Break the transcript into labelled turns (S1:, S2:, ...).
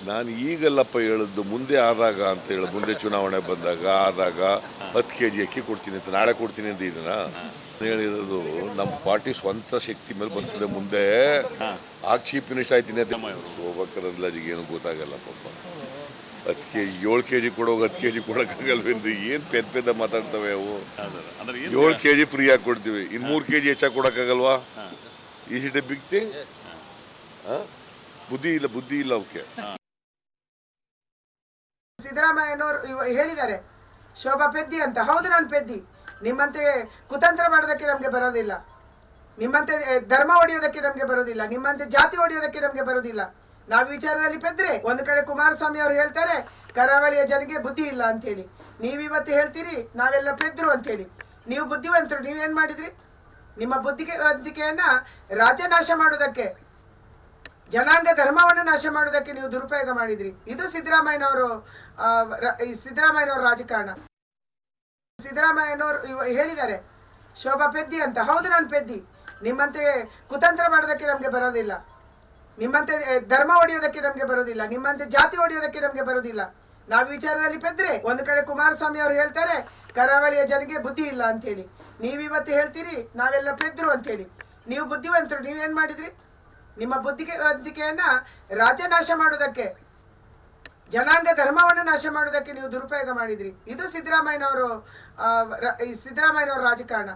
S1: ನಾನು ಈಗಲ್ಲಪ್ಪ ಹೇಳಿದ್ದು ಮುಂದೆ ಆದಾಗ ಅಂತ ಹೇಳಿ, ಮುಂದೆ ಚುನಾವಣೆ ಬಂದಾಗ ಆದಾಗ 10 kg ಅಕ್ಕಿ ಕೊಡ್ತೀನಿ ಅಂತ, ನಾಳೆ ಕೊಡ್ತೀನಿ ಅಂತ ಇದನ್ನ ಹೇಳಿರೋದು. ನಮ್ಮ ಪಾರ್ಟಿ ಸ್ವಂತ ಶಕ್ತಿ ಮೇಲೆ ಬರ್ತದೆ ಮುಂದೆ. ಆಗ ಚೀಫ್ ಮಿನಿಸ್ಟರ್ ಆಯ್ತೀನಿ ಅಂತ ಹೋಗ್ಬೇಕಾದ್ರೆ ಅಂದಾಜಿಗೆ ಏನು ಗೊತ್ತಾಗಲ್ಲ ಪಾಪ. 10 kg 7 kg ಕೊಡೋಗಿ 10 kg ಕೊಡೋಕ್ಕಾಗಲ್ವೆಂದು ಏನು ಪೆದ್ದ ಮಾತಾಡ್ತವೆ ಅವು. 7 kg ಫ್ರೀಯಾಗಿ ಕೊಡ್ತೀವಿ, ಇನ್ನು 3 kg ಹೆಚ್ಚಾಗಿ ಕೊಡೋಕ್ಕಾಗಲ್ವಾ? Is it a big thing? ಬುದ್ಧಿ ಇಲ್ಲ ಅವಕ್ಕೆ.
S2: ಸಿದ್ದರಾಮಯ್ಯನವರು ಹೇಳಿದ್ದಾರೆ ಶೋಭಾ ಪೆದ್ದಿ ಅಂತ. ಹೌದು, ನಾನು ಪೆದ್ದಿ. ನಿಮ್ಮಂತೆ ಕುತಂತ್ರ ಮಾಡೋದಕ್ಕೆ ನಮಗೆ ಬರೋದಿಲ್ಲ, ನಿಮ್ಮಂತೆ ಧರ್ಮ ಹೊಡೆಯೋದಕ್ಕೆ ನಮಗೆ ಬರೋದಿಲ್ಲ, ನಿಮ್ಮಂತೆ ಜಾತಿ ಹೊಡೆಯೋದಕ್ಕೆ ನಮಗೆ ಬರೋದಿಲ್ಲ. ನಾವು ವಿಚಾರದಲ್ಲಿ ಪೆದ್ರೆ. ಒಂದು ಕಡೆ ಕುಮಾರಸ್ವಾಮಿ ಅವರು ಹೇಳ್ತಾರೆ ಕರಾವಳಿಯ ಜನಗೆ ಬುದ್ಧಿ ಇಲ್ಲ ಅಂತೇಳಿ, ನೀವಿವತ್ತು ಹೇಳ್ತೀರಿ ನಾವೆಲ್ಲ ಪೆದ್ರು ಅಂತೇಳಿ. ನೀವು ಬುದ್ಧಿವಂತರು, ನೀವೇನ್ ಮಾಡಿದ್ರಿ? ನಿಮ್ಮ ಬುದ್ಧಿವಂತಿಕೆಯನ್ನ ರಾಜ್ಯ ನಾಶ ಮಾಡೋದಕ್ಕೆ, ಜನಾಂಗ ಧರ್ಮವನ್ನು ನಾಶ ಮಾಡೋದಕ್ಕೆ ನೀವು ದುರುಪಯೋಗ ಮಾಡಿದ್ರಿ. ಇದು ಸಿದ್ದರಾಮಯ್ಯನವರ ರಾಜಕಾರಣ. ಸಿದ್ದರಾಮಯ್ಯನವರು ಹೇಳಿದ್ದಾರೆ ಶೋಭಾ ಪೆದ್ದಿ ಅಂತ. ಹೌದು, ನಾನು ಪೆದ್ದಿ. ನಿಮ್ಮಂತೆ ಕುತಂತ್ರ ಮಾಡೋದಕ್ಕೆ ನಮಗೆ ಬರೋದಿಲ್ಲ, ನಿಮ್ಮಂತೆ ಧರ್ಮ ಹೊಡೆಯೋದಕ್ಕೆ ನಮಗೆ ಬರೋದಿಲ್ಲ, ನಿಮ್ಮಂತೆ ಜಾತಿ ಹೊಡೆಯೋದಕ್ಕೆ ನಮಗೆ ಬರೋದಿಲ್ಲ. ನಾವು ವಿಚಾರದಲ್ಲಿ ಪೆದ್ರೆ. ಒಂದು ಕಡೆ ಕುಮಾರಸ್ವಾಮಿ ಅವರು ಹೇಳ್ತಾರೆ ಕರಾವಳಿಯ ಜನಗೆ ಬುದ್ಧಿ ಇಲ್ಲ ಅಂತೇಳಿ, ನೀವಿವತ್ತು ಹೇಳ್ತೀರಿ ನಾವೆಲ್ಲ ಪೆದ್ರು ಅಂತೇಳಿ. ನೀವು ಬುದ್ಧಿವಂತರು, ನೀವೇನ್ ಮಾಡಿದ್ರಿ? ನಿಮ್ಮ ಬುದ್ಧಿವಂತಿಕೆಯನ್ನ ರಾಜ್ಯ ನಾಶ ಮಾಡೋದಕ್ಕೆ, ಜನಾಂಗ ಧರ್ಮವನ್ನು ನಾಶ ಮಾಡೋದಕ್ಕೆ ನೀವು ದುರುಪಯೋಗ ಮಾಡಿದ್ರಿ. ಇದು ಸಿದ್ದರಾಮಯ್ಯನವರ ರಾಜಕಾರಣ.